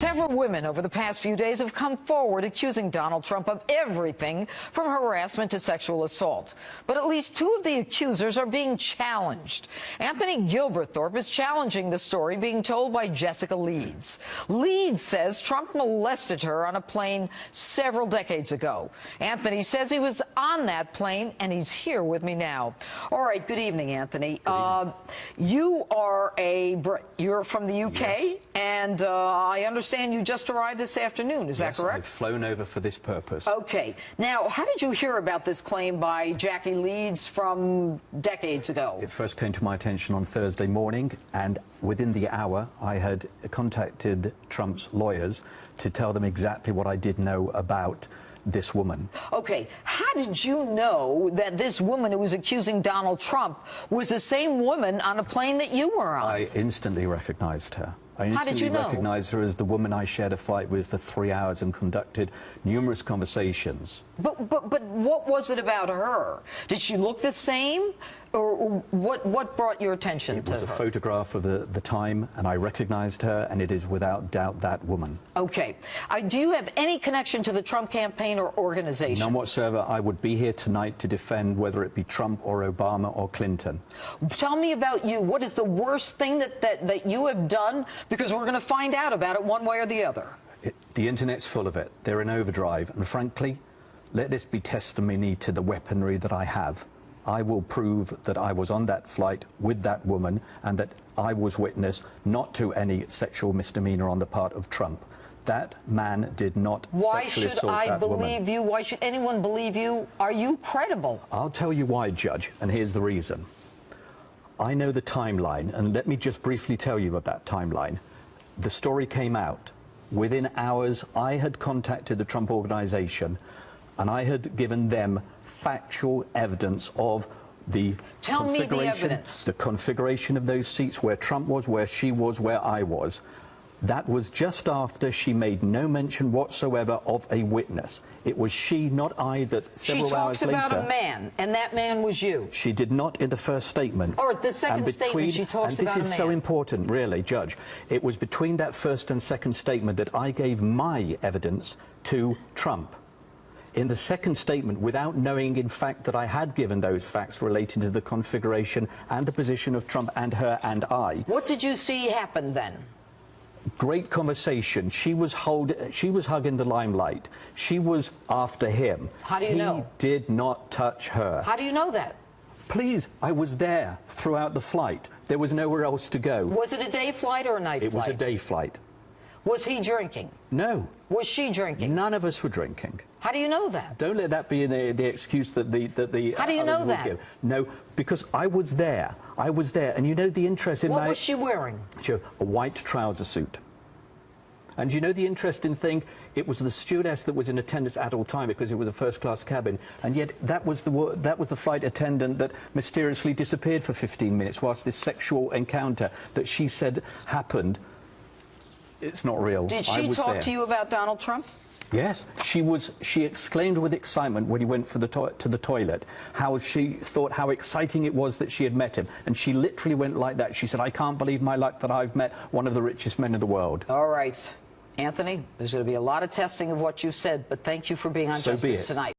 Several women over the past few days have come forward accusing Donald Trump of everything from harassment to sexual assault. But at least two of the accusers are being challenged. Anthony Gilberthorpe is challenging the story being told by Jessica Leeds. Leeds says Trump molested her on a plane several decades ago. Anthony says he was on that plane, and he's here with me now. All right, good evening, Anthony. You are a Brit. You're from the UK, yes. And I understand you just arrived this afternoon. Is that correct? Yes, I've flown over for this purpose. Okay. Now, how did you hear about this claim by Jackie Leeds from decades ago? It first came to my attention on Thursday morning, and within the hour, I had contacted Trump's lawyers to tell them exactly what I did know about this woman. Okay. How did you know that this woman who was accusing Donald Trump was the same woman on a plane that you were on? I instantly recognized her. I instantly recognized her as the woman I shared a flight with for 3 hours and conducted numerous conversations. But what was it about her? Did she look the same? Or what brought your attention to her? It was a photograph of the time, and I recognized her, and it is without doubt that woman. Okay. Do you have any connection to the Trump campaign or organization? None whatsoever. I would be here tonight to defend whether it be Trump or Obama or Clinton. Tell me about you. What is the worst thing that you have done? Because we're going to find out about it one way or the other. The internet's full of it. They're in overdrive. And frankly, let this be testimony to the weaponry that I have. I will prove that I was on that flight with that woman and that I was witness not to any sexual misdemeanor on the part of Trump. That man did not sexually assault that woman. Why should I believe you? Why should anyone believe you? Are you credible? I'll tell you why, Judge, and here's the reason. I know the timeline, and let me just briefly tell you of that timeline. The story came out. Within hours, I had contacted the Trump Organization, and I had given them factual evidence of the the configuration of those seats, where Trump was, where she was, where I was. That was just after she made no mention whatsoever of a witness. It was she, not I, that several hours later... She talks about a man, and that man was you. She did not in the first statement. Or the second statement, she talks about a man. And this is so important, really, Judge. It was between that first and second statement that I gave my evidence to Trump. In the second statement, without knowing, in fact, that I had given those facts relating to the configuration and the position of Trump and her and I... What did you see happen then? Great conversation. She was hugging the limelight. She was after him. How do you know? He did not touch her. How do you know that? Please, I was there throughout the flight. There was nowhere else to go. Was it a day flight or a night flight? It was a day flight. Was he drinking? No. Was she drinking? None of us were drinking. How do you know that? Don't let that be the excuse that the How do you know that? Give. No, because I was there. I was there, and you know the interest in What was she wearing? A white trouser suit. And you know the interesting thing? It was the stewardess that was in attendance at all time, because it was a first-class cabin, and yet that was the flight attendant that mysteriously disappeared for 15 minutes whilst this sexual encounter that she said happened. It's not real. Did she talk to you about Donald Trump? Yes, she exclaimed with excitement when he went to the toilet, how she thought how exciting it was that she had met him. And she literally went like that. She said, "I can't believe my luck that I've met one of the richest men in the world." All right. Anthony, there's going to be a lot of testing of what you said, but thank you for being on Justice Tonight.